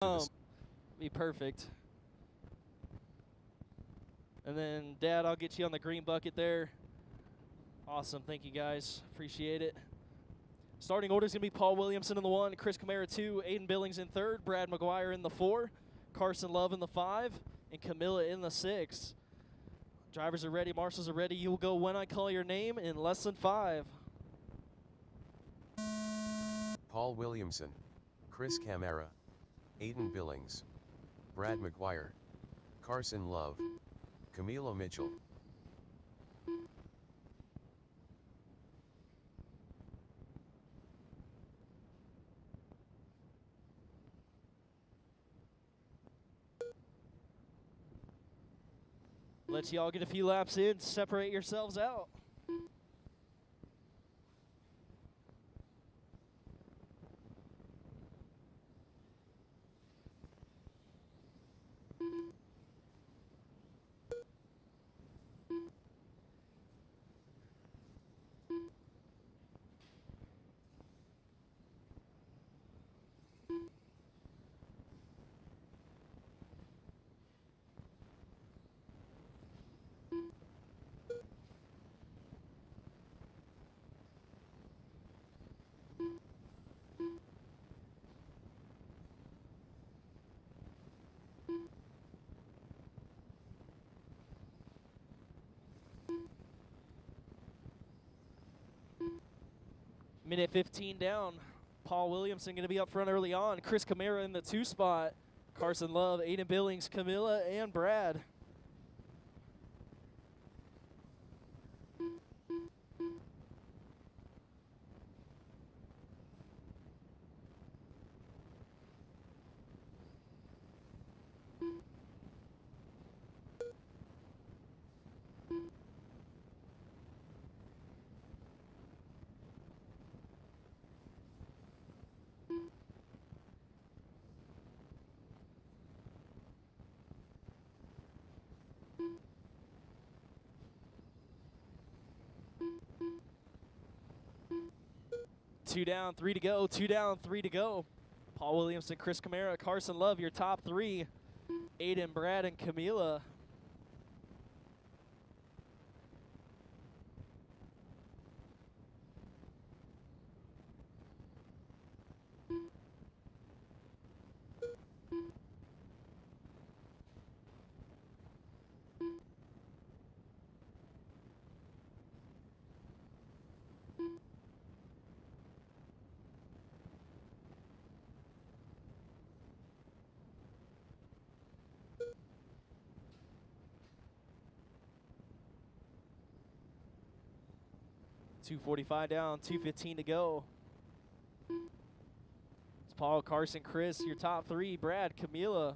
Be perfect. And then, Dad, I'll get you on the green bucket there. Awesome. Thank you, guys. Appreciate it. Starting order is going to be Paul Williamson in the 1, Chris Camara 2, Aiden Billings in 3rd, Brad McGuire in the 4, Carson Love in the 5, and Camilla in the 6. Drivers are ready. Marshals are ready. You will go when I call your name in less than 5. Paul Williamson, Chris Camara, Aiden Billings, Brad McGuire, Carson Love, Camilo Mitchell. Let you all get a few laps in. Separate yourselves out. Minute 15 down. Paul Williamson going to be up front early on. Chris Camara in the 2 spot. Carson Love, Aiden Billings, Camilla, and Brad. Two down, 3 to go. 2 down, 3 to go. Paul Williamson, Chris Camara, Carson Love, your top 3. Aiden, Brad, and Camila. .245 down, 2:15 to go. It's Paul, Carson, Chris, your top 3. Brad, Camila.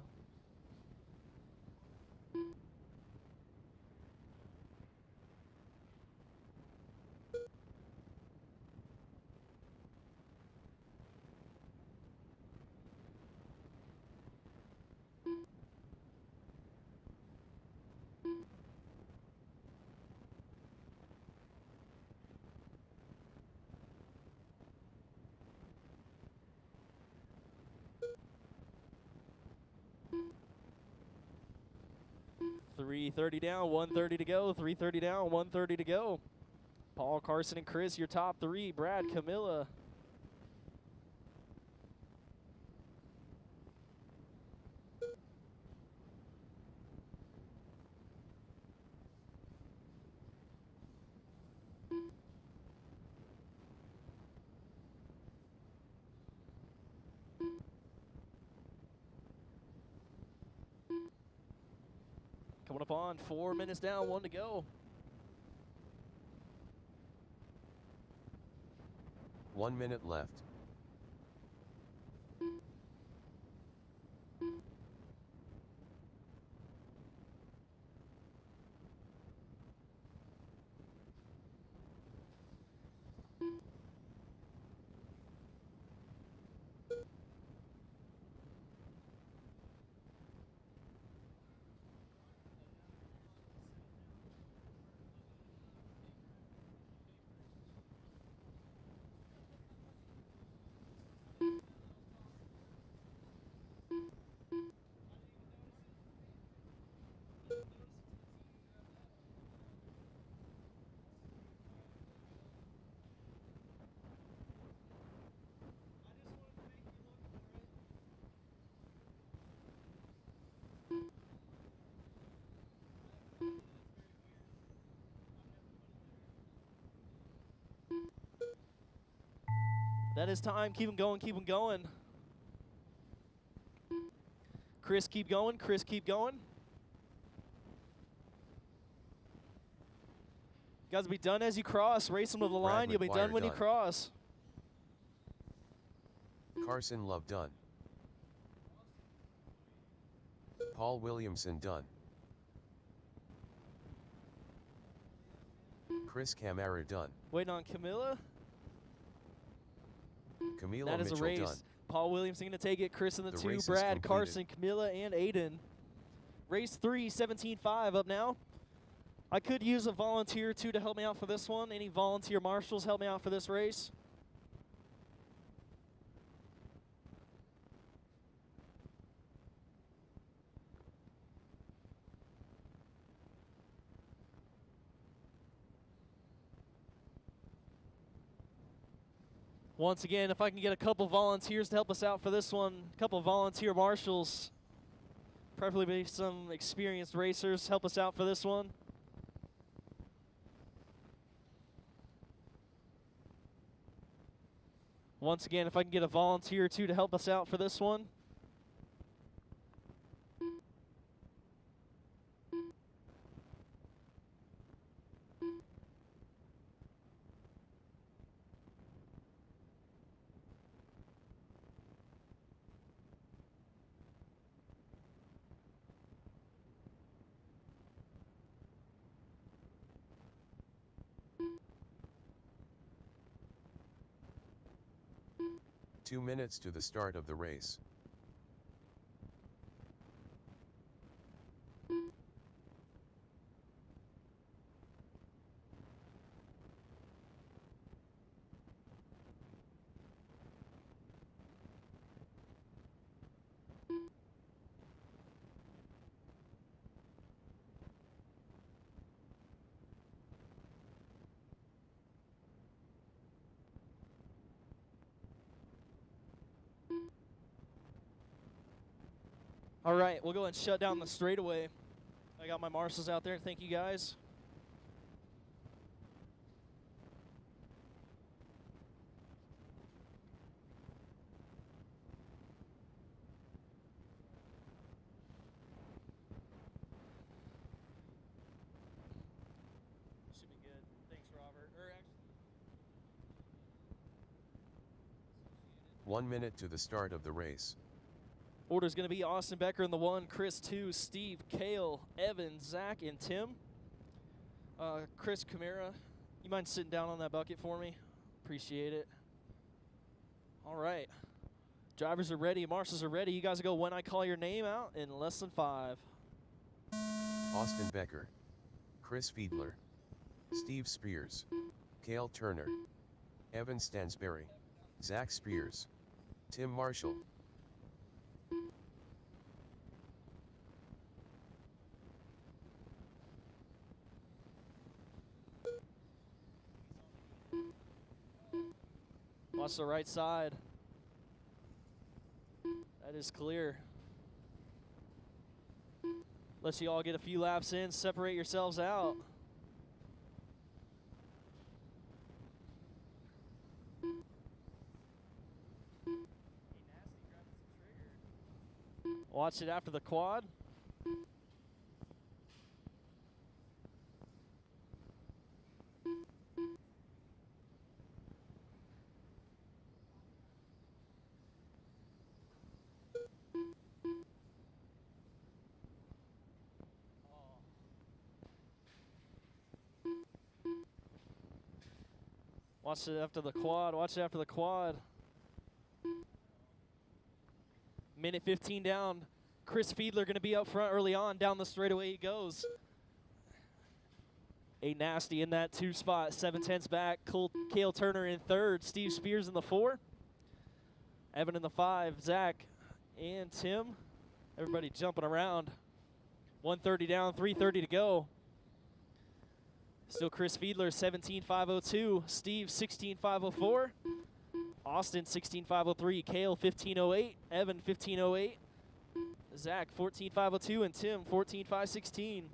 .330 down, 1:30 to go. 3:30 down, 1:30 to go. Paul, Carson, and Chris, your top 3. Brad, Camilla. Coming up on 4 minutes down, 1 to go. 1 minute left. That is time. Keep him going. Keep him going. Chris, keep going. Chris, keep going. You guys will be done as you cross. Race them to the line. You'll be done when you cross. Carson Love done. Paul Williamson done. Chris Camara done. Waiting on Camilla. Camilo That is Mitchell a race. done. Paul Williamson going to take it. Chris in the 2. race is Brad, completed. Carson, Camilla, and Aiden. Race 3, 17.5 up now. I could use a volunteer or two to help me out for this one. Any volunteer marshals help me out for this race? Once again, if I can get a couple volunteers to help us out for this one, a couple volunteer marshals, preferably some experienced racers, help us out for this one. Once again, if I can get a volunteer or two to help us out for this one. Two minutes to the start of the race. All right, we'll go ahead and shut down the straightaway. I got my marshals out there. Thank you, guys. Should be good. Thanks, Robert. 1 minute to the start of the race. Order's going to be Austin Becker in the 1, Chris 2, Steve, Kale, Evan, Zach, and Tim. Chris Camara, you mind sitting down on that bucket for me? Appreciate it. All right. Drivers are ready. Marshals are ready. You guys go when I call your name out in less than 5. Austin Becker, Chris Fiedler, Steve Spears, Cale Turner, Evan Stansberry, Zach Spears, Tim Marshall. Watch the right side. That is clear. Let you all get a few laps in, separate yourselves out. Watch it after the quad. Watch it after the quad. Watch it after the quad. Minute 15 down. Chris Fiedler going to be up front early on. Down the straightaway he goes. A nasty in that 2 spot. 7/10 back. Cale Turner in 3rd. Steve Spears in the 4. Evan in the 5. Zach and Tim. Everybody jumping around. 130 down, 330 to go. Still Chris Fiedler, 17.502. Steve, 16.504. Austin, 16.503. Kale, 15.08. Evan, 15.08. Zach, 14.502. And Tim, 14.516.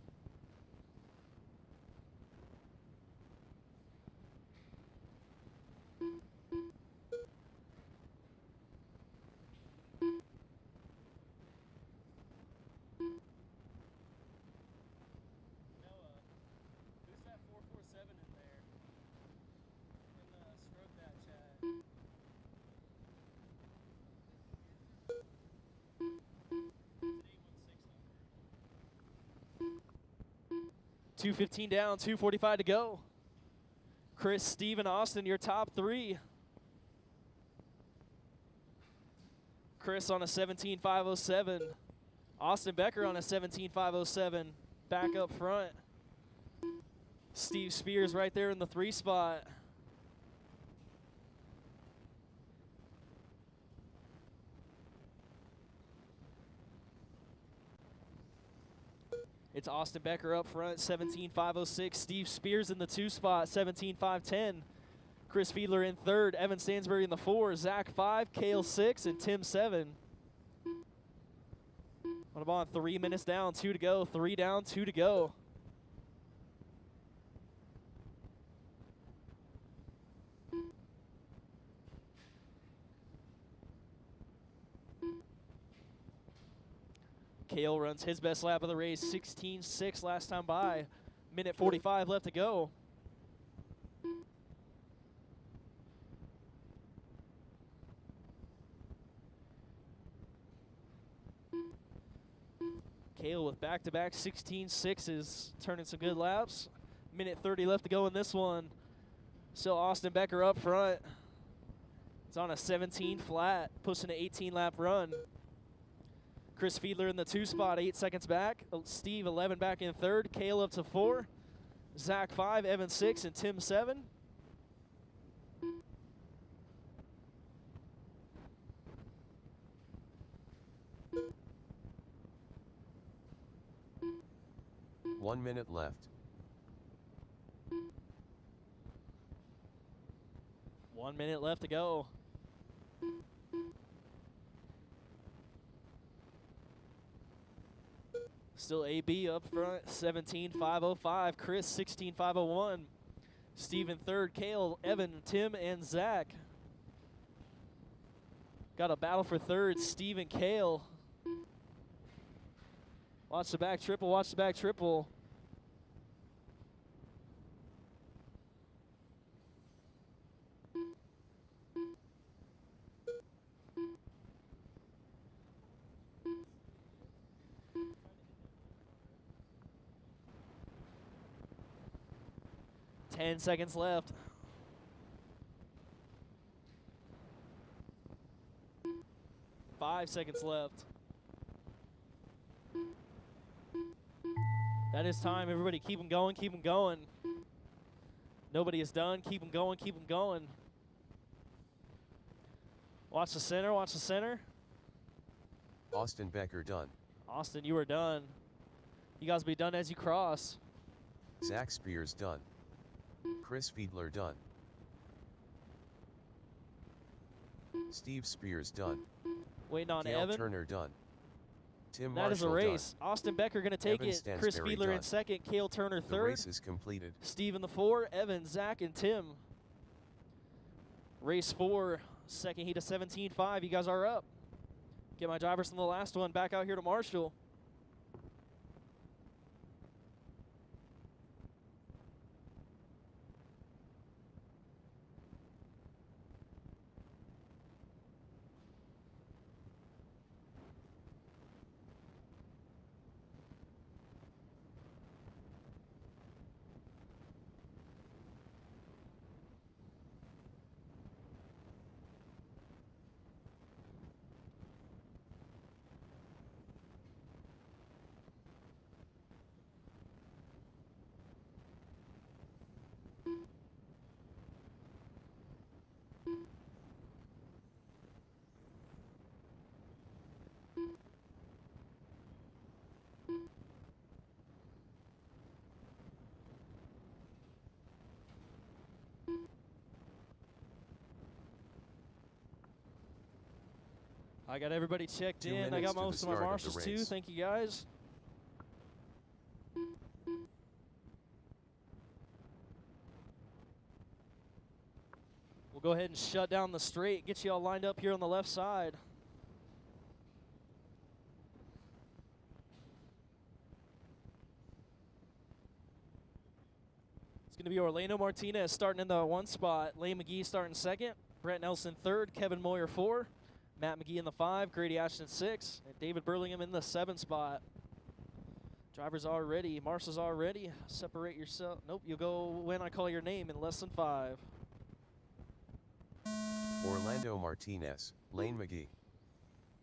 $215 down, 245 to go. Chris, Steve, and Austin, your top three. Chris on a 17.507. Austin Becker on a 17.507. Back up front. Steve Spears right there in the 3 spot. It's Austin Becker up front, 17.506. Steve Spears in the 2 spot, 17.510. Chris Fiedler in 3rd. Evan Stansberry in the 4. Zach 5, Kale 6, and Tim 7. What about 3 minutes down, 2 to go. 3 down, 2 to go. Kale runs his best lap of the race, 16.6 last time by. Minute 45 left to go. Kale with back-to-back 16.6s, turning some good laps. Minute 30 left to go in this one. Still Austin Becker up front. It's on a 17 flat, pushing an 18-lap run. Chris Fiedler in the 2 spot, 8 seconds back. Steve 11 back in 3rd. Kale up to 4. Zach 5, Evan 6, and Tim 7. One minute left. 1 minute left to go. Still AB up front, 17.505. Chris, 16.501. Steve in 3rd. Kale, Evan, Tim, and Zach. Got a battle for 3rd, Steve and Kale. Watch the back triple, watch the back triple. Ten seconds left. Five seconds left. That is time, everybody. Keep them going, keep them going. Nobody is done. Keep them going, keep them going. Watch the center, watch the center. Austin Becker done. Austin, you are done. You guys will be done as you cross. Zach Spears done. Chris Fiedler done. Steve Spears done. Waiting on Kale Evan. Turner done. Tim That is a Marshall race. done. Austin Becker going to take Evan it. Chris Stansberry Fiedler in done. 2nd. Kale Turner The 3rd. race is completed. Steve in the 4. Evan, Zach, and Tim. Race 4. Second heat of 17.5. You guys are up. Get my drivers from the last one back out here to Marshall. I got everybody checked 2 in. I got minutes to the most of my start of the marshals too. race. Thank you guys. We'll go ahead and shut down the straight, get you all lined up here on the left side. It's going to be Orlando Martinez starting in the 1 spot, Lane McGee starting 2nd, Brett Nelson 3rd, Kevin Moyer 4, Matt McGee in the 5, Grady Ashton 6, and David Burlingham in the 7 spot. Drivers are ready, marshals are ready. Separate yourself. Nope, you'll go when I call your name in less than 5. Orlando Martinez, Lane McGee,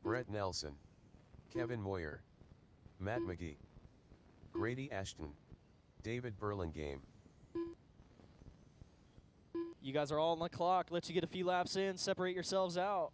Brett Nelson, Kevin Moyer, Matt McGee, Grady Ashton, David Burlingham. You guys are all on the clock. Let you get a few laps in. Separate yourselves out.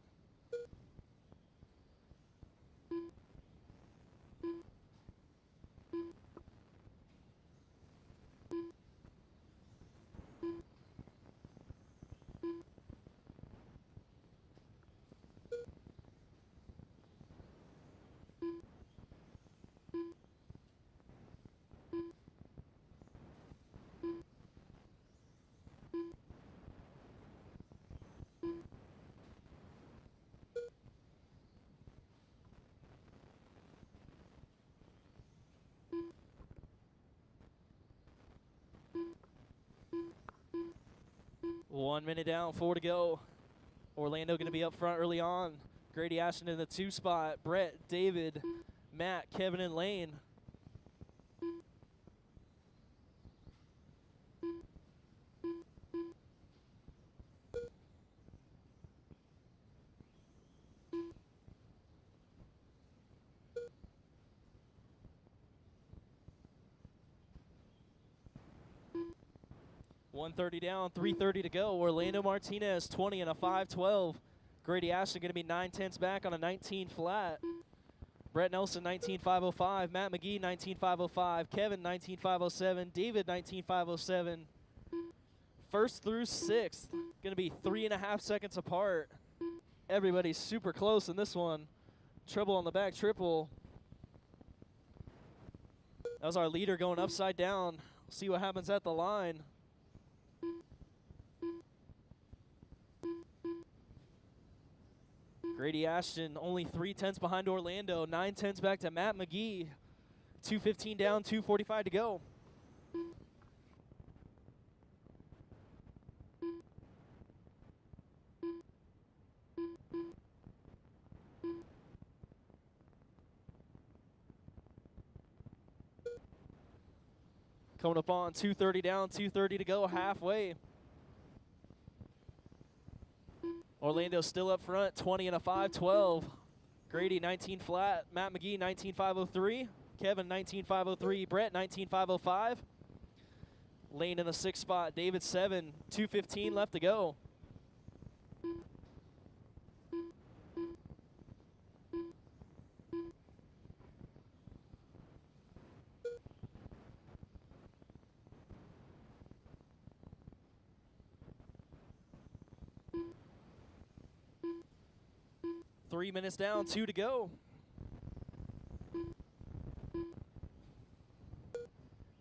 One minute down, 4 to go. Orlando going to be up front early on. Grady Ashton in the 2 spot. Brett, David, Matt, Kevin, and Lane. .130 down, 3:30 to go. Orlando Martinez 20 and a 5:12. Grady Ashton going to be 9/10 back on a 19 flat. Brett Nelson 19.505. Matt McGee 19.505. Kevin 19.507. David 19.507. First through 6th going to be 3.5 seconds apart. Everybody's super close in this one. Treble on the back, triple. That was our leader going upside down. See what happens at the line. Grady Ashton only 3/10 behind Orlando. 9/10 back to Matt McGee. 2:15 down, 2:45 to go. Coming up on 2:30 down, 2:30 to go, halfway. Orlando still up front, 20 and a 5:12. Grady 19 flat, Matt McGee 19.503, Kevin 19.503, Brett 19.505. Lane in the 6th spot, David 7, 2:15 left to go. Three minutes down, 2 to go.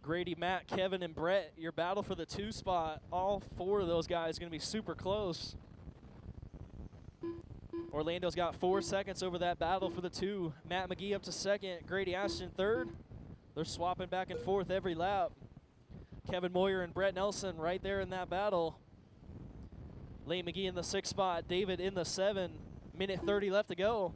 Grady, Matt, Kevin, and Brett, your battle for the 2 spot. All 4 of those guys going to be super close. Orlando's got 4 seconds over that battle for the 2. Matt McGee up to 2nd, Grady Ashton 3rd. They're swapping back and forth every lap. Kevin Moyer and Brett Nelson right there in that battle. Lane McGee in the 6th spot, David in the 7. Minute 30 left to go.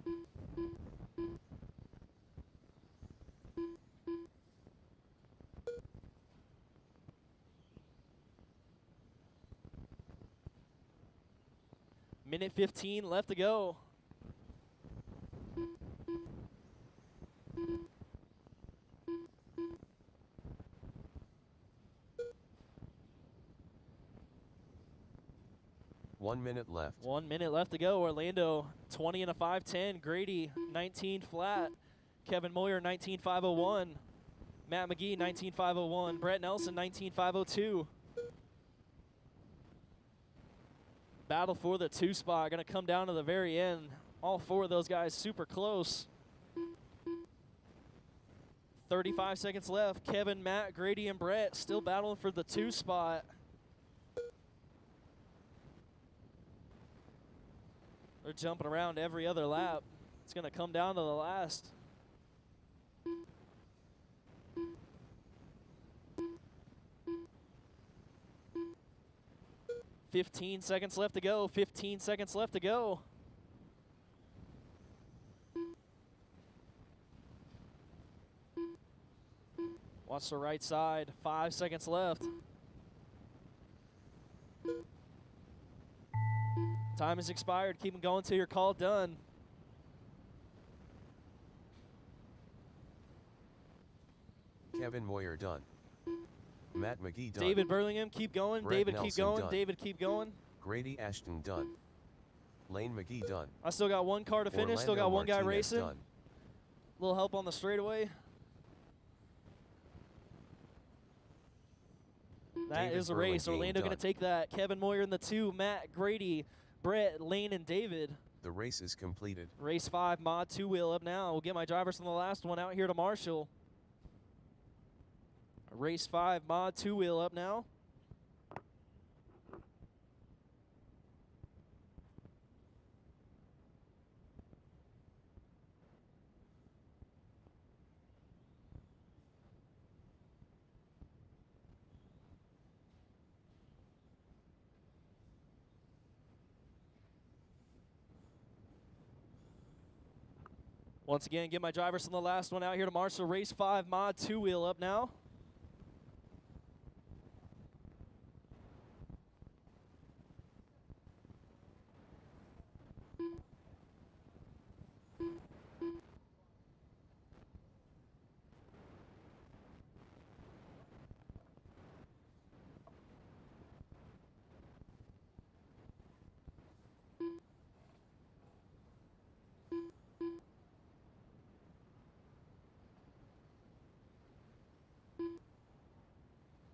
Minute 15 left to go. One minute left. 1 minute left to go. Orlando 20 and a 5:10. Grady 19 flat. Kevin Moyer 19.501. Matt McGee 19.501. Brett Nelson 19.502. Battle for the 2 spot. Going to come down to the very end. All 4 of those guys super close. 35 seconds left. Kevin, Matt, Grady, and Brett still battling for the 2 spot. They're jumping around every other lap. It's going to come down to the last. "15 seconds left to go. 15 seconds left to go." Watch the right side. 5 seconds left. Time has expired. Keep them going till you're called done. Kevin Moyer done. Matt McGee done. David Burlingham, keep going. Brett David, Nelson keep going. done. David, keep going. Grady Ashton done. Lane McGee done. I still got 1 car to finish. Still got Orlando 1 guy Martinez racing. done. Little help on the straightaway. That David is a race. Burlingame Orlando going to done. take that. Kevin Moyer in the 2. Matt, Grady, Brett, Lane, and David. The race is completed. Race 5 mod 2-wheel up now. We'll get my drivers from the last one out here to Marshall. Race 5 mod 2-wheel up now. Once again, get my drivers from the last one out here to Marshall. Race 5 mod 2-wheel up now.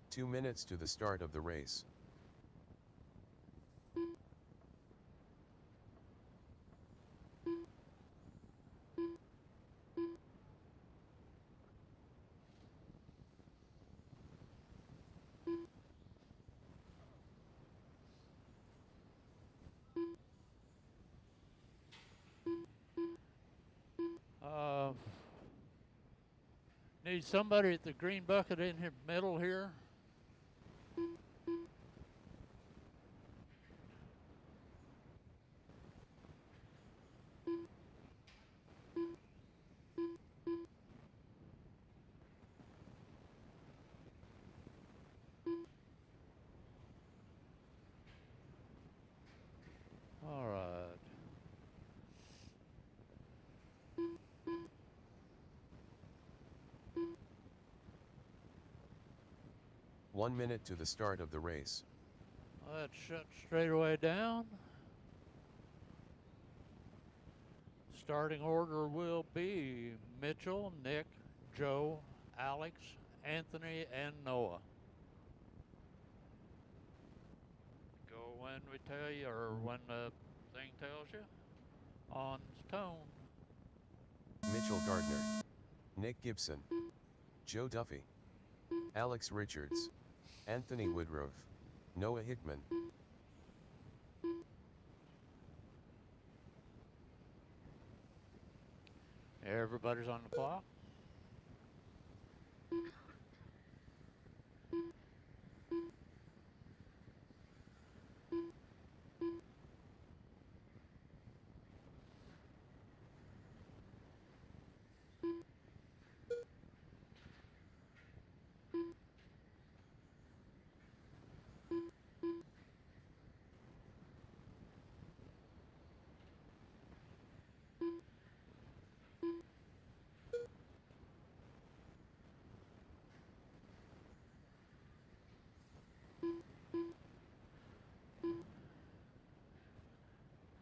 Two minutes to the start of the race. Need somebody at the green bucket in the middle here. All right. One minute to the start of the race. Let's shut straightaway down. Starting order will be Mitchell, Nick, Joe, Alex, Anthony, and Noah. Go when we tell you, or when the thing tells you. On tone. Mitchell Gardner. Nick Gibson. Joe Duffy. Alex Richards. Anthony Woodruff. Noah Hickman. Everybody's on the clock.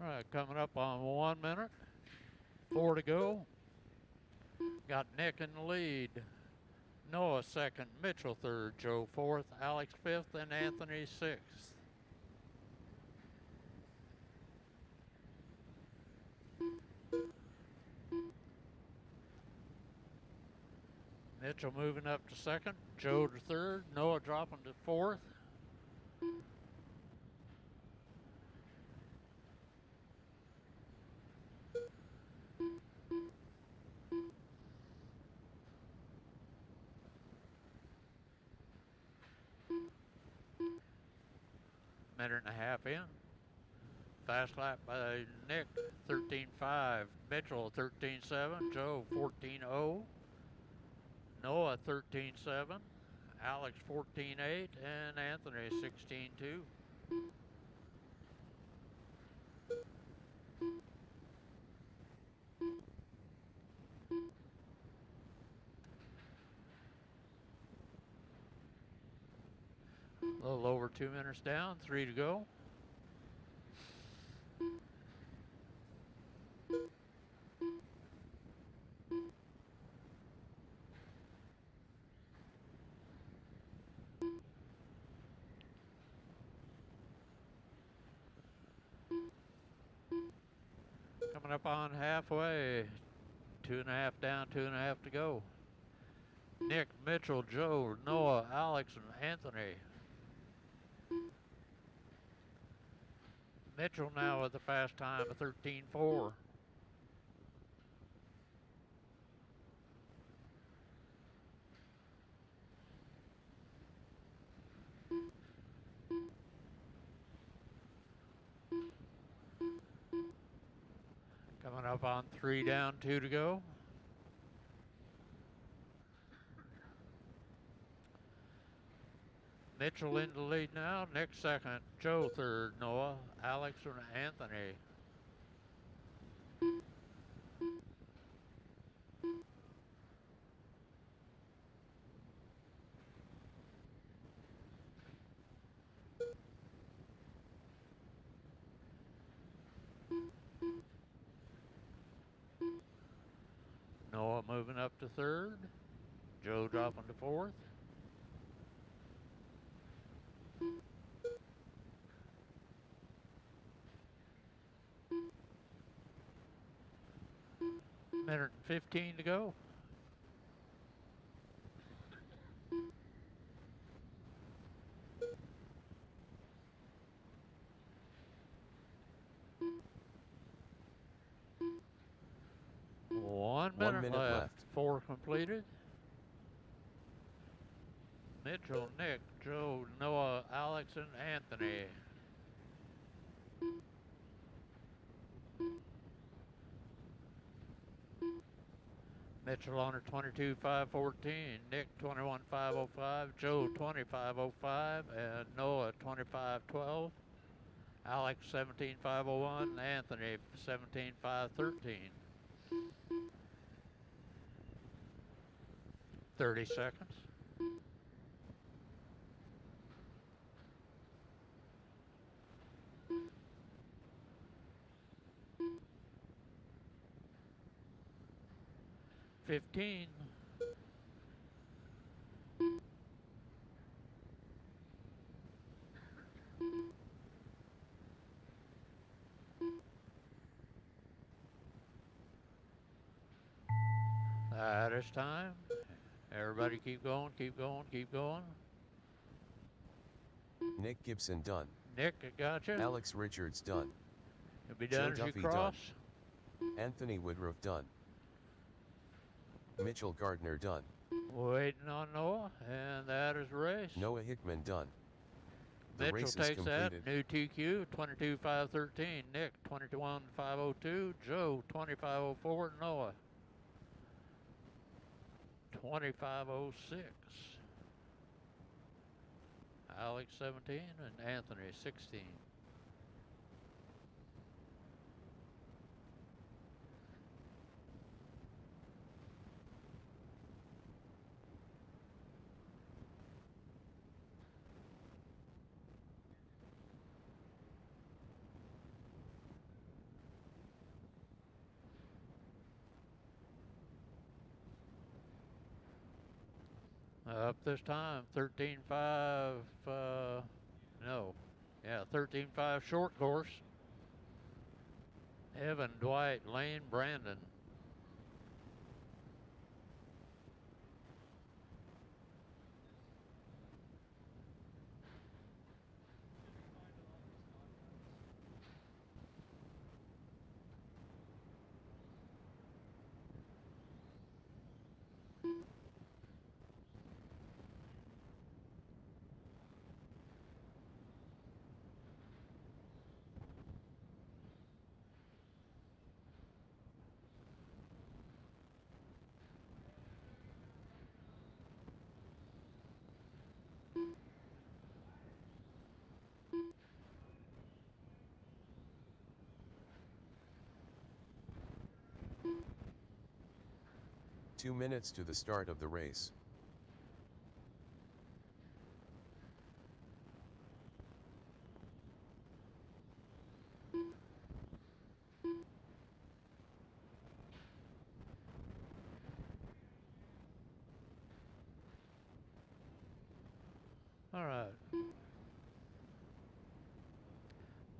All right, coming up on 1 minute. 4 to go. Got Nick in the lead. Noah second, Mitchell third, Joe fourth, Alex fifth, and Anthony sixth. Mitchell moving up to second. Joe to third. Noah dropping to fourth. Minute and a half in. Fast lap by Nick, 13.5. Mitchell, 13.7. Joe, 14.0. Noah, 13.7. Alex, 14.8. And Anthony, 16.2. A little over 2 minutes down, 3 to go. Coming up on halfway. 2.5 down, 2.5 to go. Nick, Mitchell, Joe, Noah, Alex, and Anthony. Mitchell now with the fast time of 13.4. Coming up on 3 down, 2 to go. Mitchell in the lead now. Nick second. Joe third. Noah, Alex, and Anthony. Noah moving up to third. Joe dropping to fourth. Minute and 15 to go. One minute left. 4 completed. Mitchell, Nick, Joe, Noah, Alex, and Anthony. Mitchell on her 22.514, Nick 21.505, Joe 25.05, and Noah 25.12, Alex 17.501, and Anthony 17.513. 30 seconds. $15. That is time. Everybody keep going, keep going, keep going. Nick Gibson done. Nick, I got you. Alex Richards done. You'll be done Joe as you Duffy cross. done. Anthony Woodruff done. Mitchell Gardner done. Waiting on Noah, and that is the race. Noah Hickman done. The Mitchell race is takes that. completed. New TQ, 22.513. Nick, 21.502. Joe, 25.04. Noah, 25.06. Alex, 17. And Anthony, 16. Up this time, 13.5, no, yeah, 13.5 short course. Evan, Dwight, Lane, Brandon. 2 minutes to the start of the race. All right.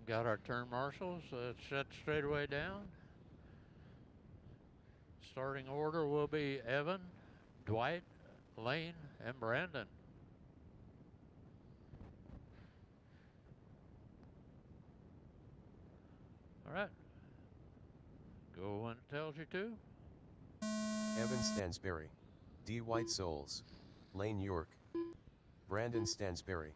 Got our turn marshals set straight away down. Starting order will be Evan, Dwight, Lane, and Brandon. All right. Go when it tells you to. Evan Stansberry, D. White Souls, Lane York, Brandon Stansberry.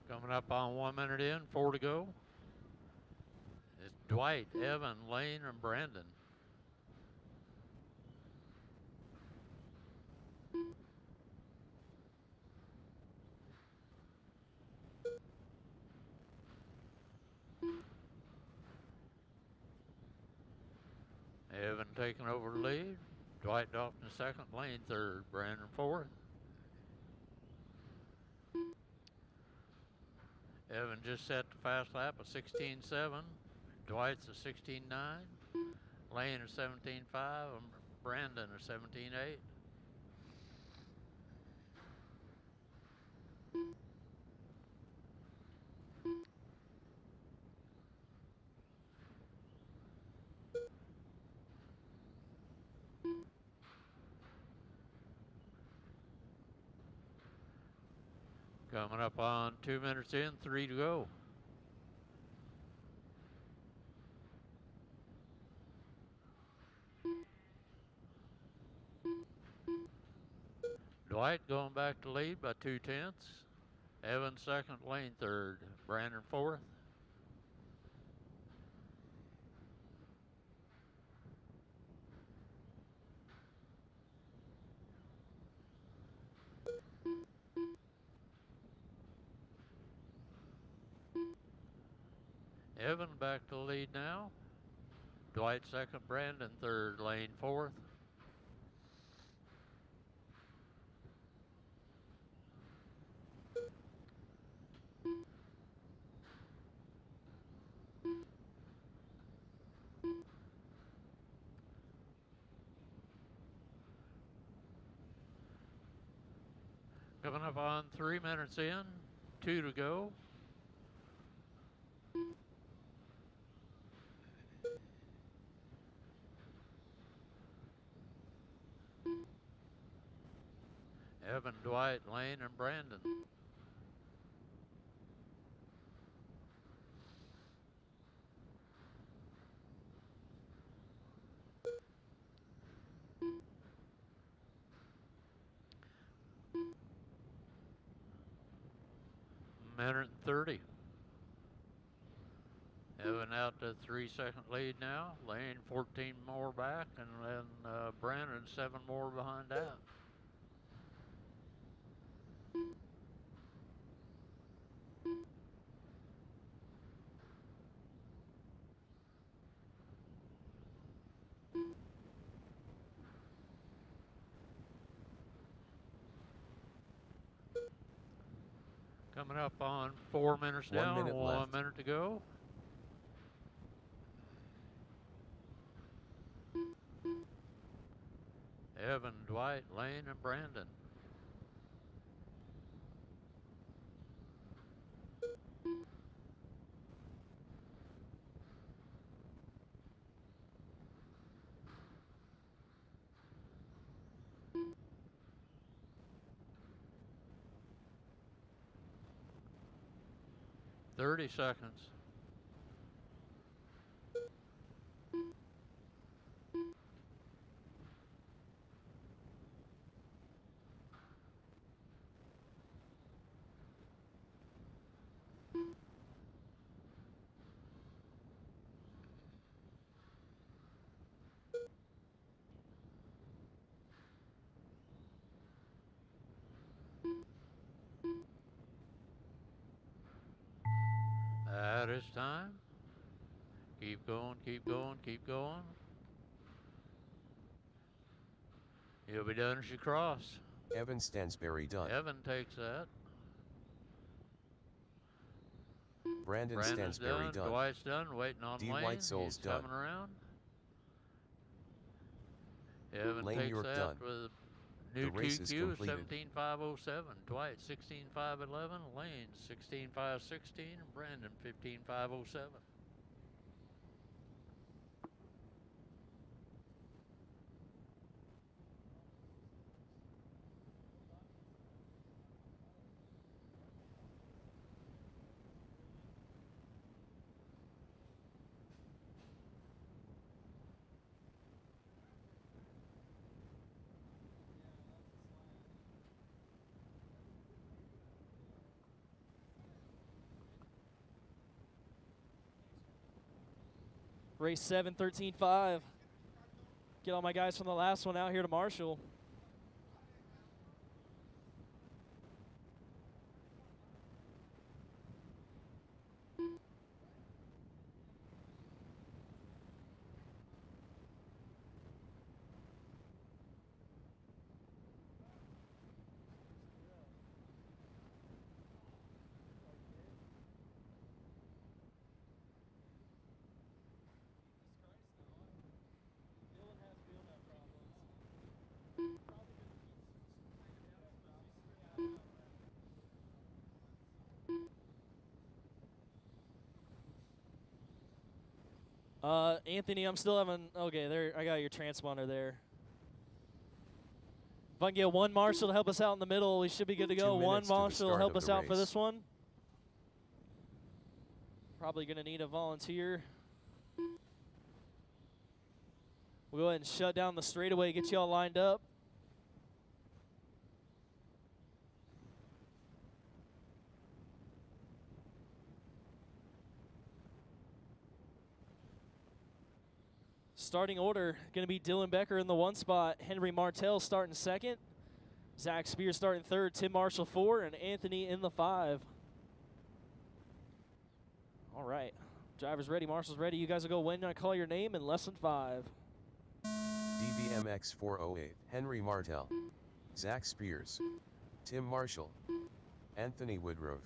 Coming up on 1 minute in, 4 to go. It's Dwight, Evan, Lane, and Brandon. Evan taking over the lead. Dwight Dalton second, Lane third, Brandon fourth. Evan just set the fast lap of 16.7. Dwight's a 16.9. Lane is 17.5, and Brandon is 17.8. Coming up on 2 minutes in, 3 to go. Dwight going back to lead by 2/10. Evan second, Lane third, Brandon fourth. Evan back to lead now. Dwight second, Brandon third, Lane fourth. Coming up on 3 minutes in, 2 to go. Evan, Dwight, Lane, and Brandon. Minute and 30. Evan out to 3-second lead now. Lane 14 more back, and then Brandon 7 more behind that. Coming up on 4 minutes 1 down, minute 1 left. minute to go. Evan, Dwight, Lane, and Brandon. 30 seconds. That is time. Keep going, keep going, keep going. You'll be done as you cross. Evan Stansberry done. Evan takes that. Brandon Brandon's Stansberry done. done. Dwight's done. Waiting on D. Lane. White Soul's He's done. coming around. Evan Lane takes York that done. with new The race is TQ completed. 17.507. Dwight 16.511. Lane 16.516. And Brandon 15.507. Race 7, 13.5. Get all my guys from the last one out here to Marshall. Anthony, I'm still having, okay, there, I got your transponder there. If I can get one marshal to help us out in the middle, we should be good to 2 go. One minutes to the marshal to start help of us the out for race. this one. Probably gonna need a volunteer. We'll go ahead and shut down the straightaway, get you all lined up. Starting order, going to be Dylan Becker in the 1 spot, Henry Martell starting 2nd, Zach Spears starting 3rd, Tim Marshall 4, and Anthony in the 5. All right, drivers ready, marshals ready. You guys will go when I call your name in less than 5. DBMX 408, Henry Martell, Zach Spears, Tim Marshall, Anthony Woodruff.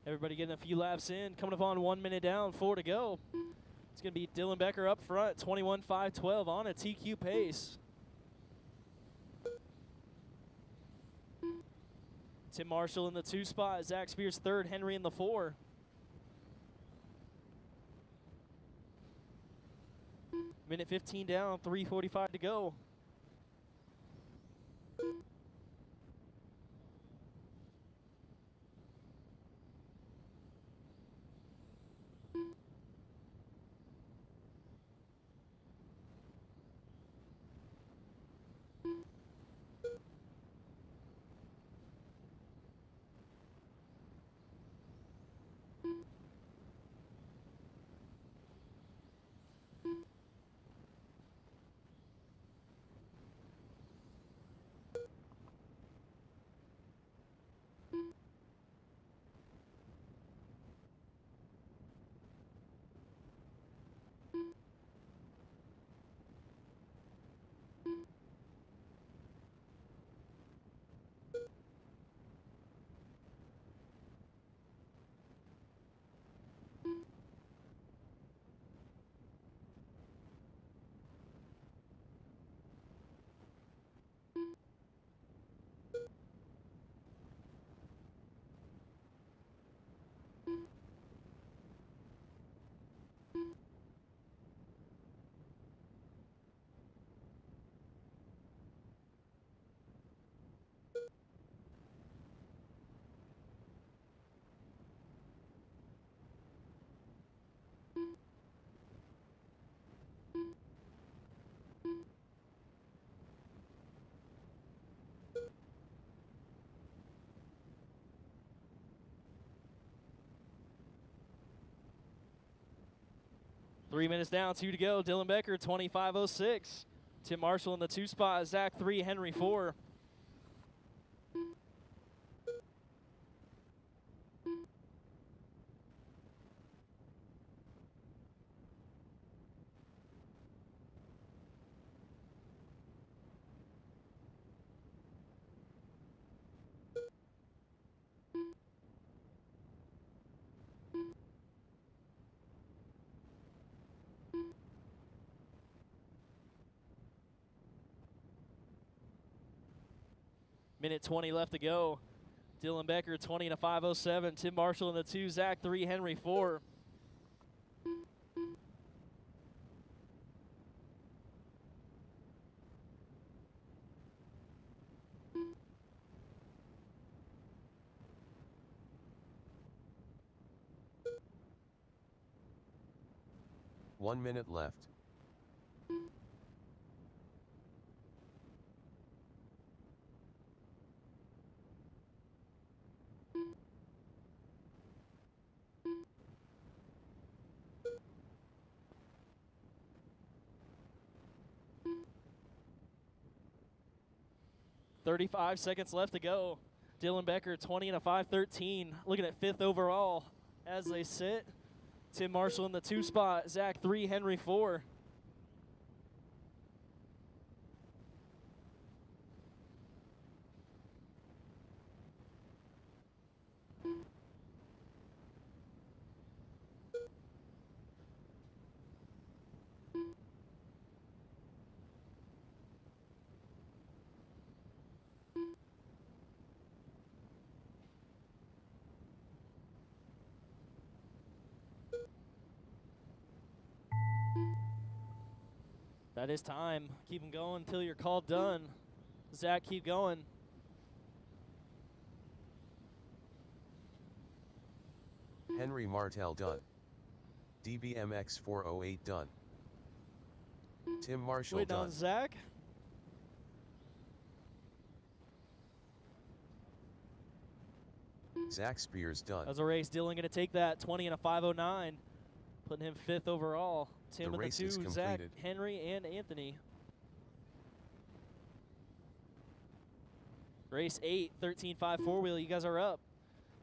Everybody getting a few laps in, coming up on 1 minute down, 4 to go. It's going to be Dylan Becker up front, 21.512 on a TQ pace. Tim Marshall in the 2 spot, Zach Spears 3rd, Henry in the 4. Minute 15 down, 3:45 to go. 3 minutes down, 2 to go. Dylan Becker, 25:06. Tim Marshall in the 2 spot. Zach 3, Henry 4. Minute 20 left to go. Dylan Becker, 20 to 5:07. Tim Marshall in the 2, Zach 3, Henry 4. One minute left. .35 seconds left to go. Dylan Becker, 20 and a 5:13, looking at 5th overall as they sit. Tim Marshall in the 2 spot, Zach 3, Henry 4. That is time. Keep them going until you're called done. Zach, keep going. Henry Martell done. DBMX 408 done. Tim Marshall Waiting done. on Zach. Zach Spears done. As a race, Dylan going to take that 20 and a 5:09, putting him 5th overall. Tim The in the race is 2, Zach, completed. Henry, and Anthony. Race 8, 13.5 4-wheel, you guys are up.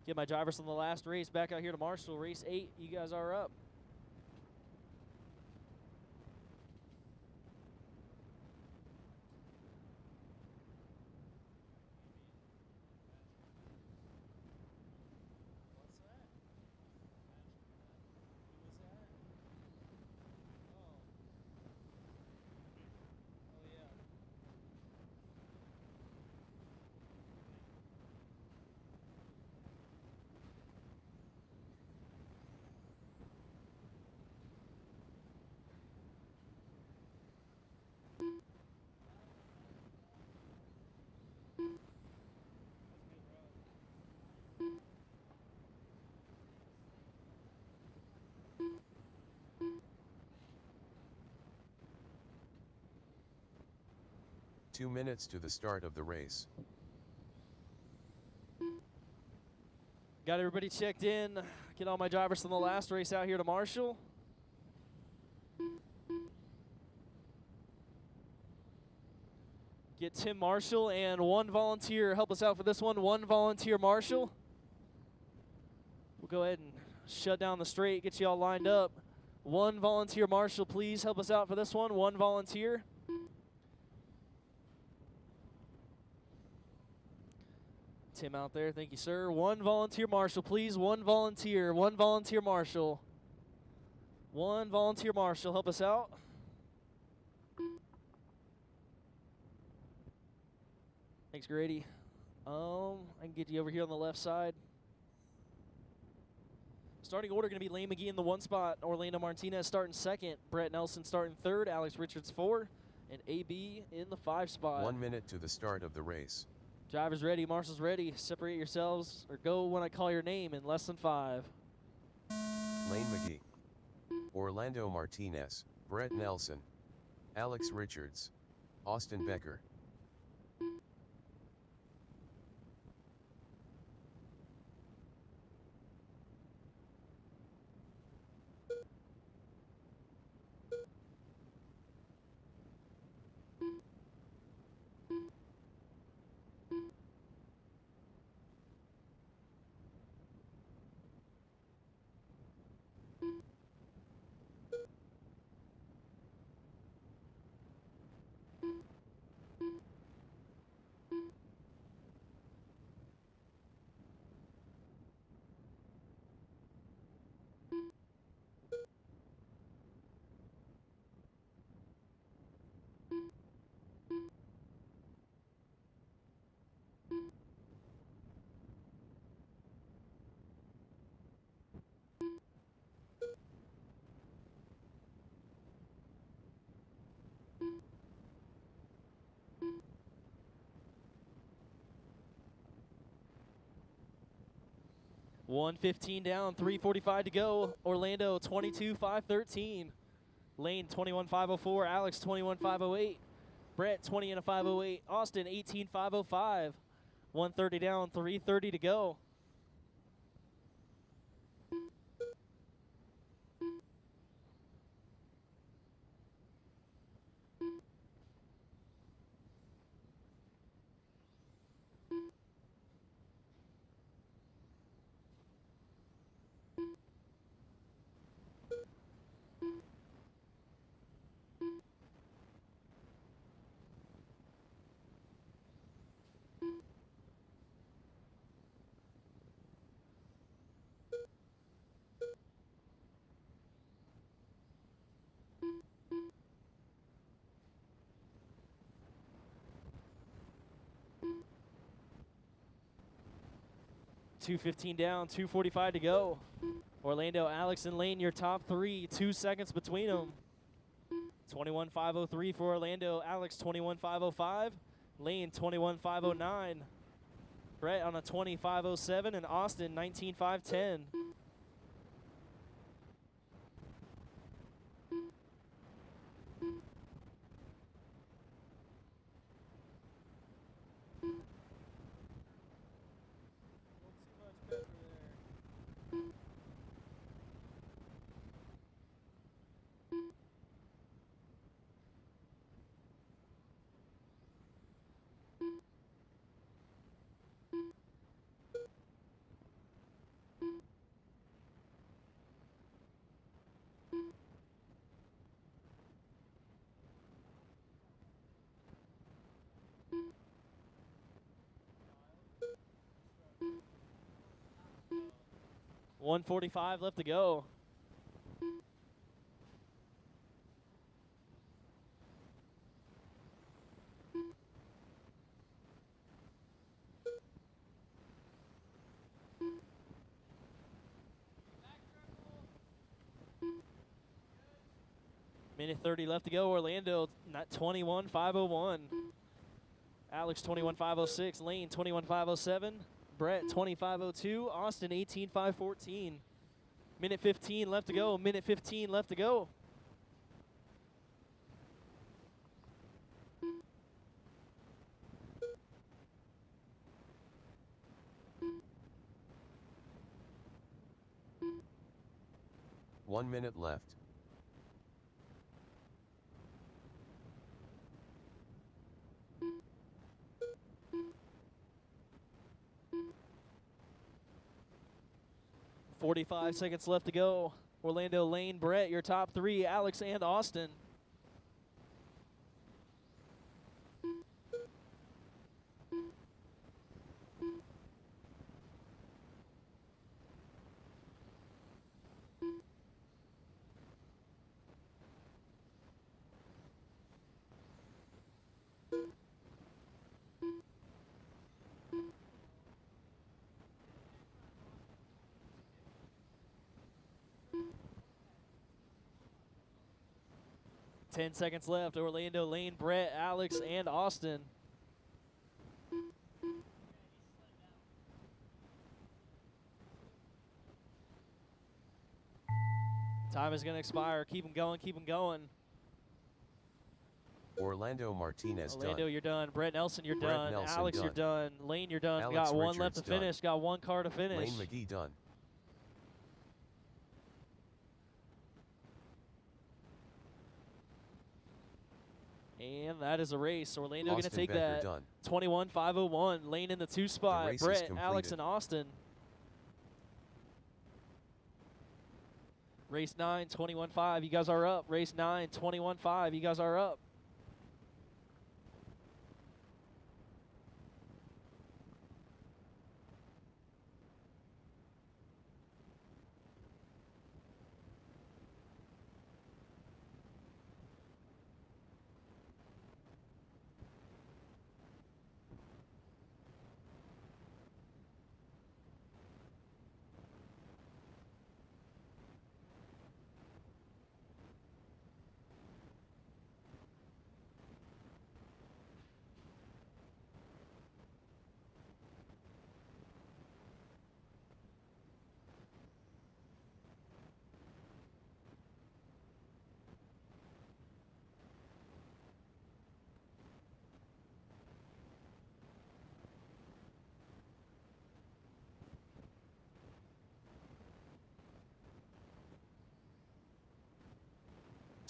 Get my drivers from the last race back out here to Marshall. Race 8, you guys are up. Two minutes to the start of the race. Got everybody checked in. Get all my drivers from the last race out here to Marshall. Get Tim Marshall and one volunteer. Help us out for this one. One volunteer Marshall. We'll go ahead and shut down the straight, get you all lined up. One volunteer Marshall, please help us out for this one. One volunteer. Tim out there, thank you, sir. One volunteer Marshall, please. One volunteer Marshall. One volunteer Marshall, help us out. Thanks, Grady. I can get you over here on the left side. Starting order going to be Lane McGee in the 1 spot, Orlando Martinez starting 2nd, Brett Nelson starting 3rd, Alex Richards 4, and AB in the 5 spot. 1 minute to the start of the race. Drivers ready, Marshall's ready. Separate yourselves or go when I call your name in less than 5. Lane McGee, Orlando Martinez, Brett Nelson, Alex Richards, Austin Becker. 1:15 down, 3:45 to go. Orlando 22.513. Lane 21.504. Alex 21.508. Brett 20 and a 508. Austin 18.505. 1:30 down, 3:30 to go. .215 down, 2:45 to go. Orlando, Alex, and Lane, your top three. 2 seconds between them. 21.503 for Orlando. Alex 21.505. Lane 21.509. Brett on a 20.507, and Austin 19.510. .145 left to go. Minute 30 left to go. Orlando, not 21.501. Alex 21.506. Lane 21.507. Brett 25.02. Austin 18.514. Minute 15 left to go. Minute 15 left to go. One minute left. .45 seconds left to go. Orlando, Lane, Brett, your top three. Alex and Austin. .10 seconds left. Orlando, Lane, Brett, Alex, and Austin. Time is going to expire. Keep them going. Keep them going. Orlando Martinez Orlando, done. you're done. Brett Nelson, you're Brett done. Nelson Alex, done. you're done. Lane, you're done. Alex Got one left Richards to finish. done. Got one car to finish. Lane McGee done. And that is a race. Orlando going to Austin take Becker that. done. 21.501. Lane in the 2 spot. race is Brett, Alex, completed. and Austin. Race 9, 21.5. You guys are up. Race 9, 21.5. You guys are up.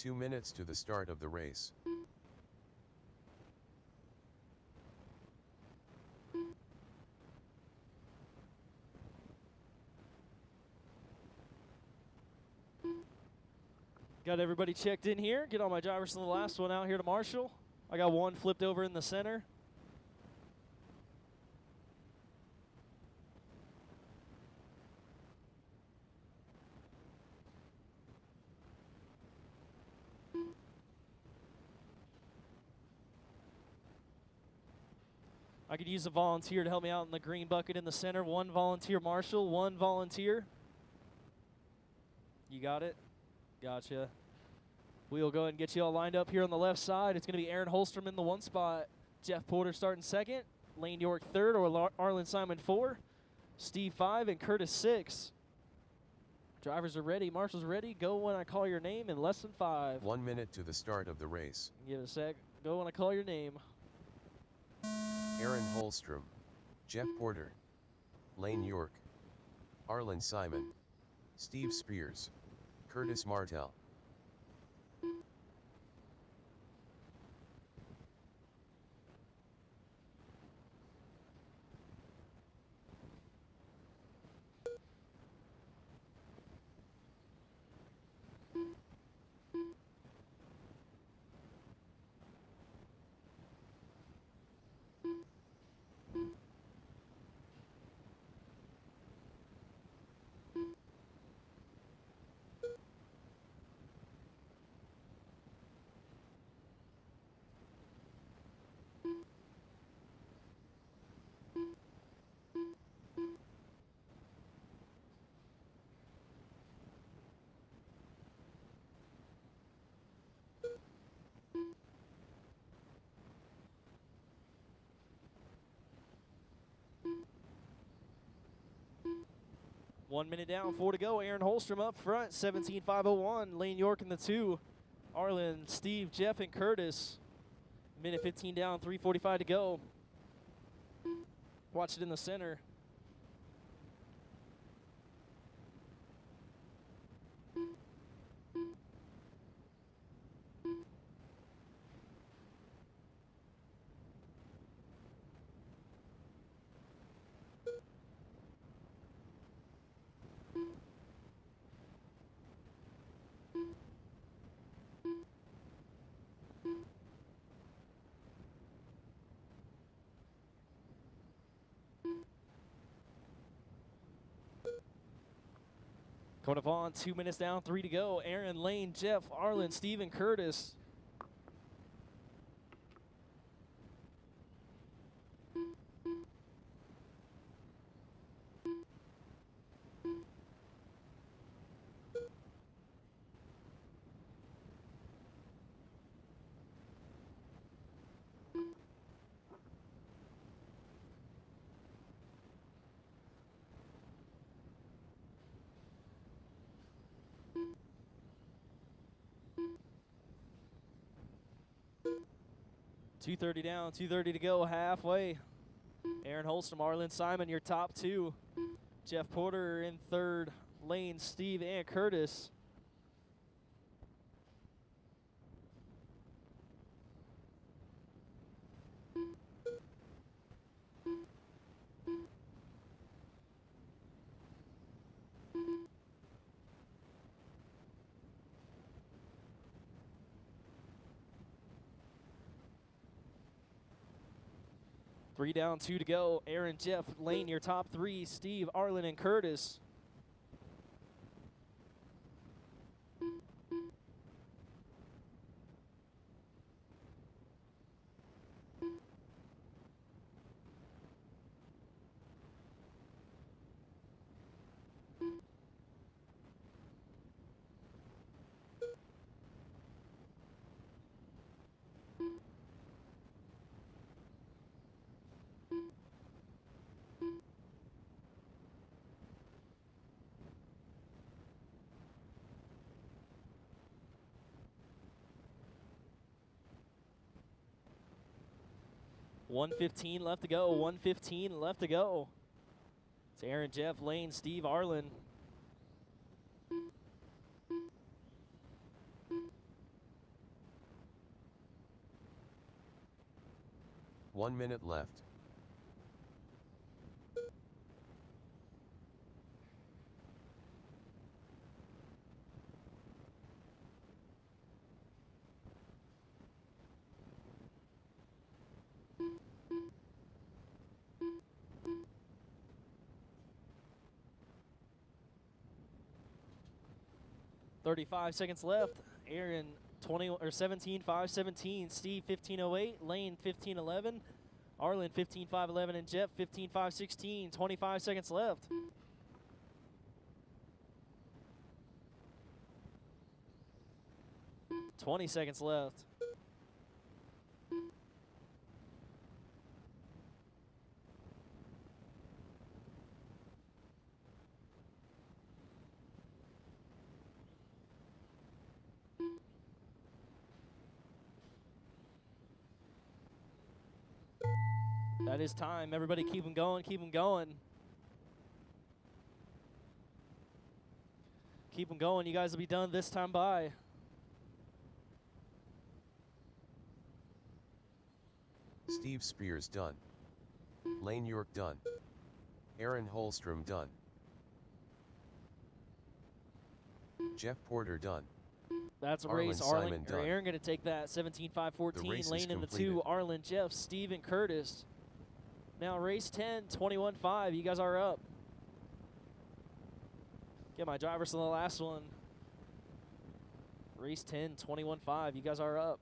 2 minutes to the start of the race. Got everybody checked in here. Get all my drivers from the last one out here to Marshall. I got one flipped over in the center. I could use a volunteer to help me out in the green bucket in the center. One volunteer, Marshall. One volunteer. You got it? Gotcha. We'll go ahead and get you all lined up here on the left side. It's going to be Aaron Holstrom in the 1 spot. Jeff Porter starting 2nd. Lane York 3rd, or Arlen Simon 4. Steve 5 and Curtis 6. Drivers are ready. Marshall's ready. Go when I call your name in less than 5. 1 minute to the start of the race. Give it a sec. Go when I call your name. Aaron Holstrom, Jeff Porter, Lane York, Arlen Simon, Steve Spears, Curtis Martell. One minute down, 4 to go. Aaron Holstrom up front, 17.501. Lane York in the 2. Arlen, Steve, Jeff, and Curtis. Minute 15 down, 3:45 to go. Watch it in the center. Coming up on 2 minutes down, 3 to go. Aaron, Lane, Jeff, Arlen, Steve, and Curtis. .230 down, 2:30 to go, halfway. Aaron Holstrom, Arlen Simon, your top 2. Jeff Porter in 3rd. Lane, Steve, and Curtis. Three down, 2 to go. Aaron, Jeff, Lane, your top 3. Steve, Arlen, and Curtis. .115 left to go. 115 left to go. It's Aaron, Jeff, Lane, Steve, Arlen. 1 minute left. .35 seconds left. Aaron 20 or 17.517. Steve 15.08. Lane 15.11. Arlen 15.511 and Jeff 15.516. 25 seconds left. .20 seconds left. That is time. Everybody keep them going, keep them going. Keep them going. You guys will be done this time by. Steve Spears done. Lane York done. Aaron Holstrom done. Jeff Porter done. That's a Arlen race. Simon done. Aaron going to take that. 17.514. Lane in the 2. Arlen, Jeff, Steve, and Curtis. Now race 10, 21.5. You guys are up. Get my drivers to the last one. Race 10, 21.5. You guys are up.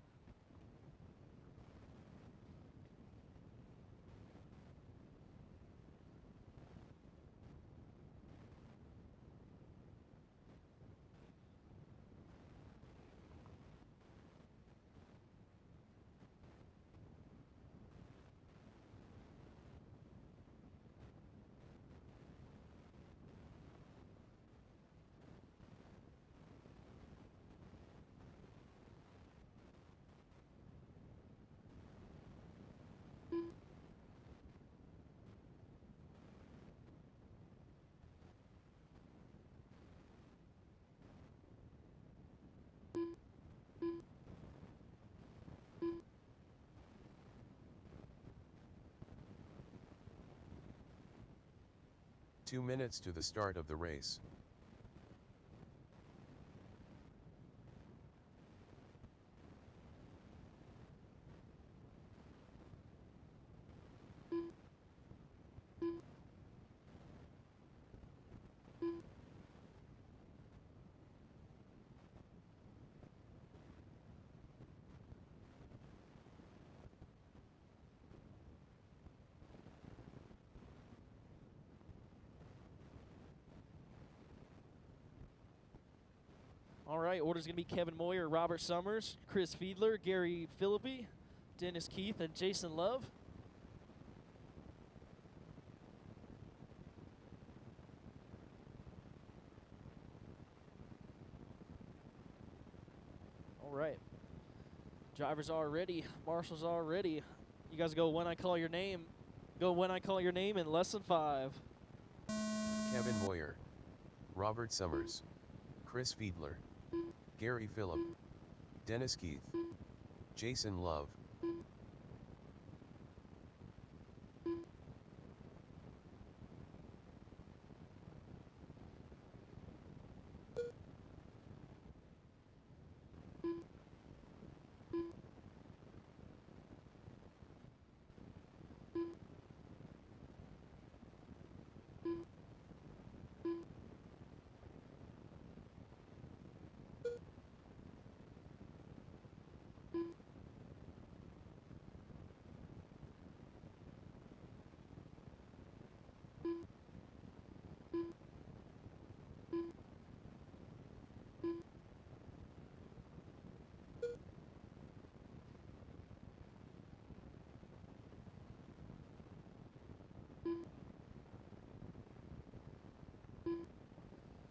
Two minutes to the start of the race. All right, order's going to be Kevin Moyer, Robert Summers, Chris Fiedler, Gary Philippi, Dennis Keith, and Jason Love. All right. Drivers are ready. Marshals are ready. You guys go when I call your name. Go when I call your name in less than 5. Kevin Moyer, Robert Summers, Chris Fiedler, Gary Phillip, Dennis Keith, Jason Love.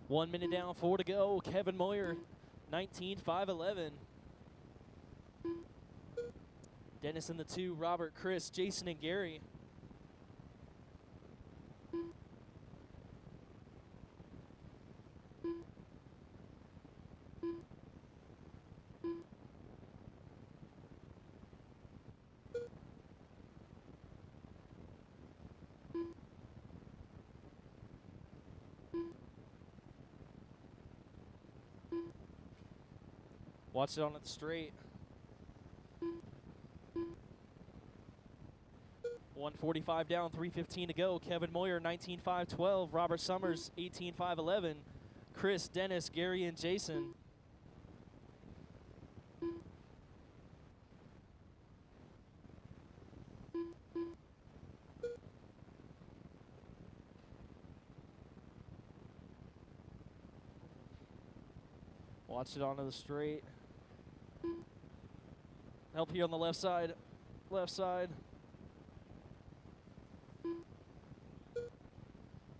One minute down, 4 to go. Kevin Moyer, 19.511. Dennis in the 2, Robert, Chris, Jason, and Gary. Watch it on the straight. 145 down, 3:15 to go. Kevin Moyer, 19.512. Robert Summers, 18.511. Chris, Dennis, Gary, and Jason. Watch it onto the straight. Help here on the left side. Left side.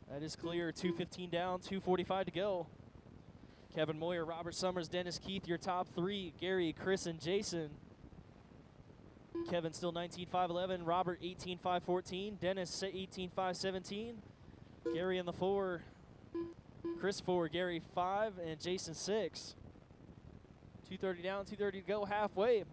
That is clear. 2:15 down, 2:45 to go. Kevin Moyer, Robert Summers, Dennis Keith, your top three. Gary, Chris, and Jason. Kevin still 19.511. Robert 18.514. Dennis 18.517. Gary in the 4. Chris 4. Gary 5. And Jason 6. 2:30 down, 2:30 to go. Halfway.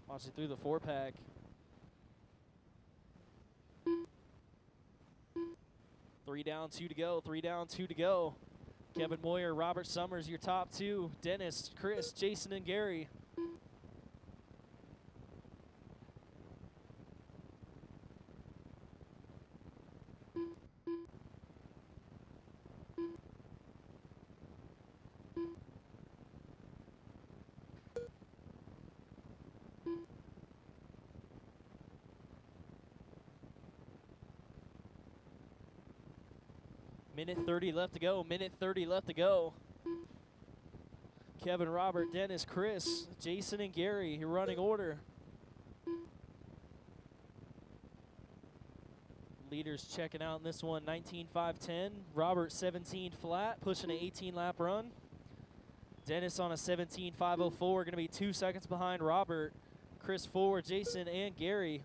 Watch it through the 4-pack. Three down, 2 to go. 3 down, 2 to go. Kevin Moyer, Robert Summers, your top two. Dennis, Chris, Jason, and Gary. Minute 30 left to go. Minute 30 left to go. Kevin, Robert, Dennis, Chris, Jason, and Gary, your running order. Leaders checking out in this one. 19.510. Robert 17 flat, pushing an 18-lap run. Dennis on a 17.504. Going to be 2 seconds behind Robert. Chris 4, Jason, and Gary.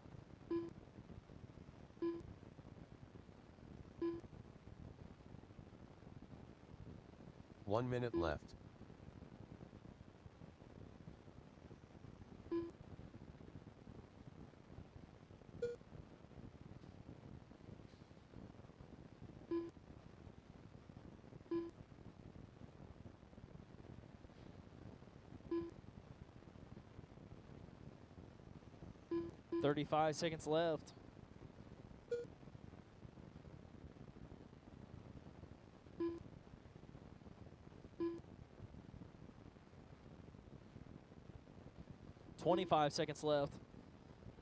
One minute left. .35 seconds left. .25 seconds left.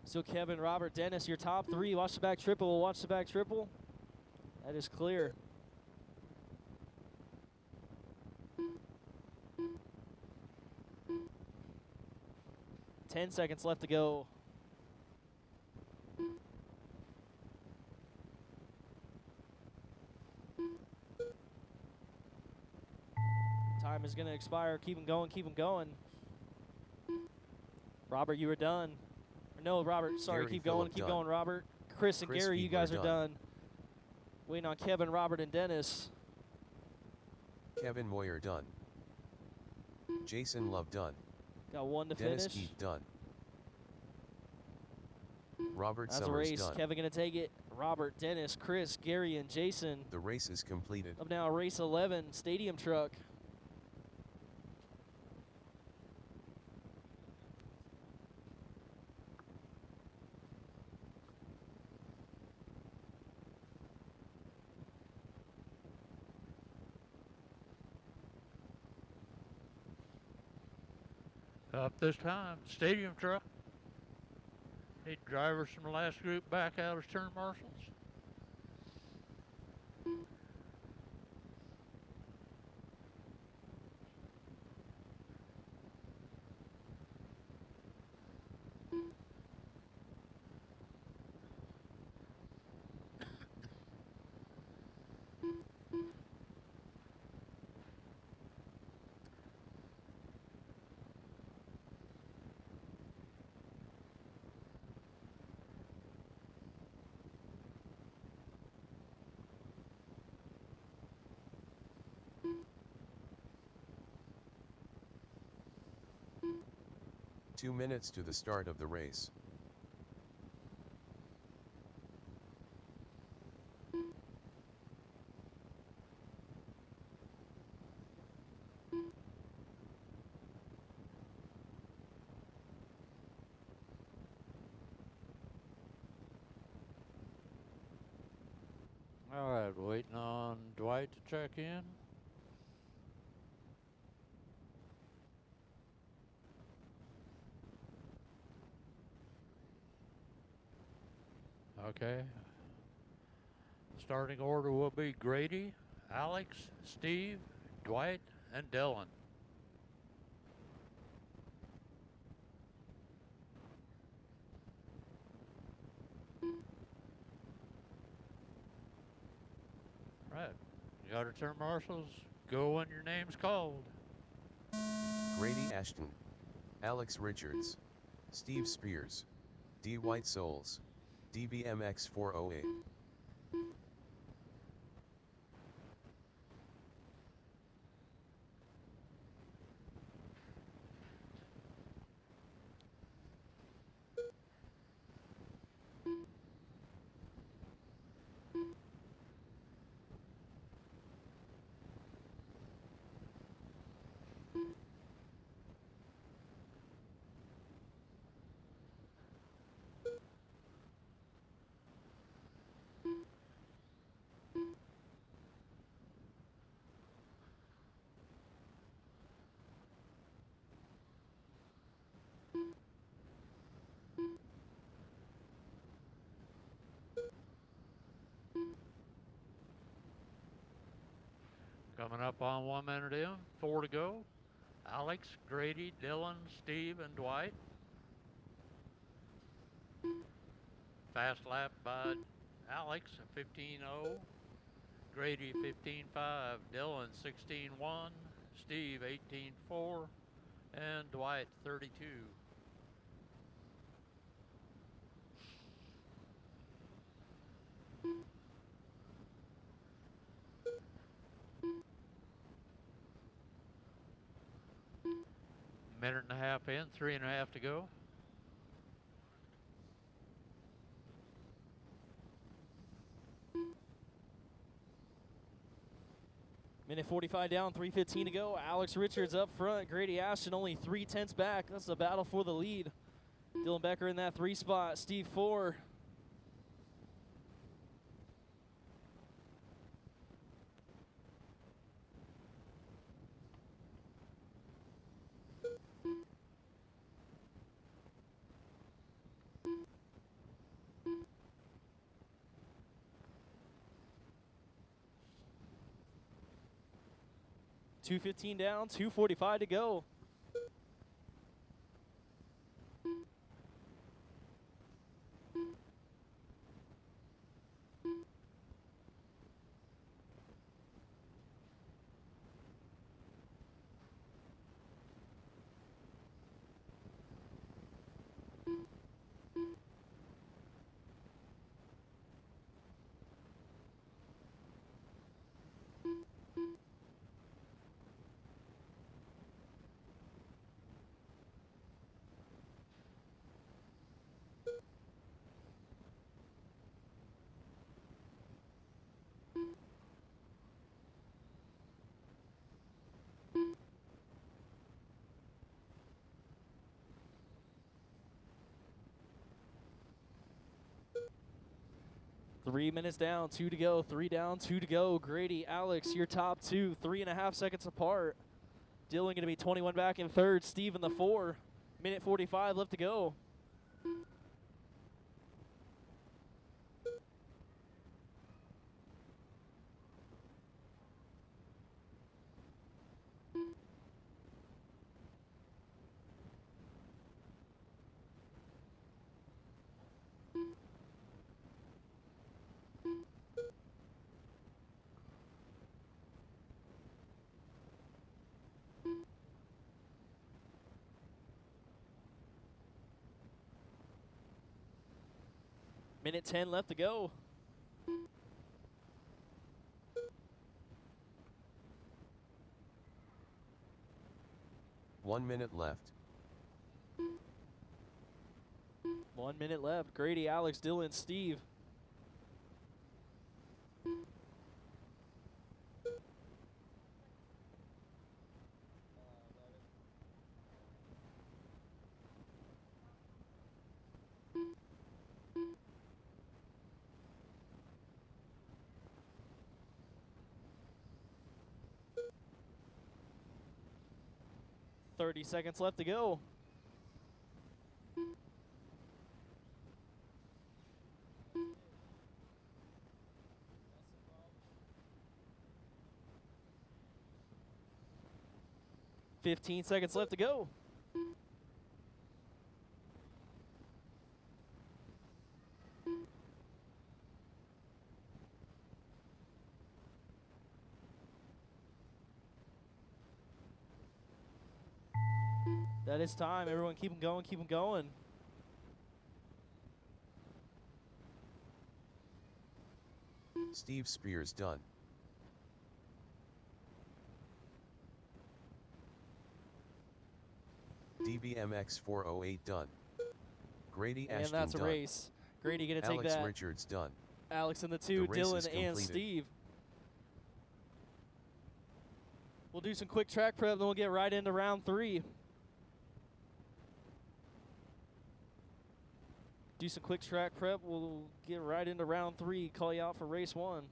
So Kevin, Robert, Dennis, your top three. Watch the back triple. Watch the back triple. That is clear. .10 seconds left to go. Time is going to expire. Keep them going. Keep them going. Robert, you were done. Or no, Robert, sorry, Gary, keep going, keep going, Robert. Chris and Gary, you guys are done. Waiting on Kevin, Robert, and Dennis. Kevin Moyer done. Jason Love done. Got one to Dennis finish. Keith done. Robert That's Summers a race. done. Kevin going to take it. Robert, Dennis, Chris, Gary, and Jason. The race is completed. Up now, race 11, stadium truck. Up this time, stadium truck. Need drivers from the last group back out as turn marshals. 2 minutes to the start of the race. All right, waiting on Dwight to check in. Okay. Starting order will be Grady, Alex, Steve, Dwight, and Dylan. Right. You got to turn marshals. Go when your name's called. Grady Ashton, Alex Richards, Steve Spears, D. White Souls, DBMX 408. Coming up on 1 minute in, 4 to go. Alex, Grady, Dylan, Steve, and Dwight. Fast lap by Alex, 15.0. Grady, 15.5. Dylan, 16.1. Steve, 18.4. And Dwight, 32. Minute and a half in, 3.5 to go. Minute 45 down, 3:15 to go. Alex Richards up front. Grady Ashton only 3/10 back. That's a battle for the lead. Dylan Becker in that 3 spot. Steve 4. .215 down, 2:45 to go. Three minutes down, 2 to go. 3 down, 2 to go. Grady, Alex, your top 2, 3.5 seconds apart. Dylan going to be 21 back in third. Steve in the 4. Minute 45 left to go. Minute 10 left to go. One minute left. 1 minute left. Grady, Alex, Dylan, Steve. $30 left to go. $15 left to go. That is time. Everyone keep them going, keep them going. Steve Spears done. DBMX 408 done. Grady And Ashton that's a done. race. Grady gonna take Alex that. Richards done. Alex in the 2, race is Dylan and completed. Steve. We'll do some quick track prep, then we'll get right into round 3. Do some quick track prep, we'll get right into round 3. Call you out for race 1.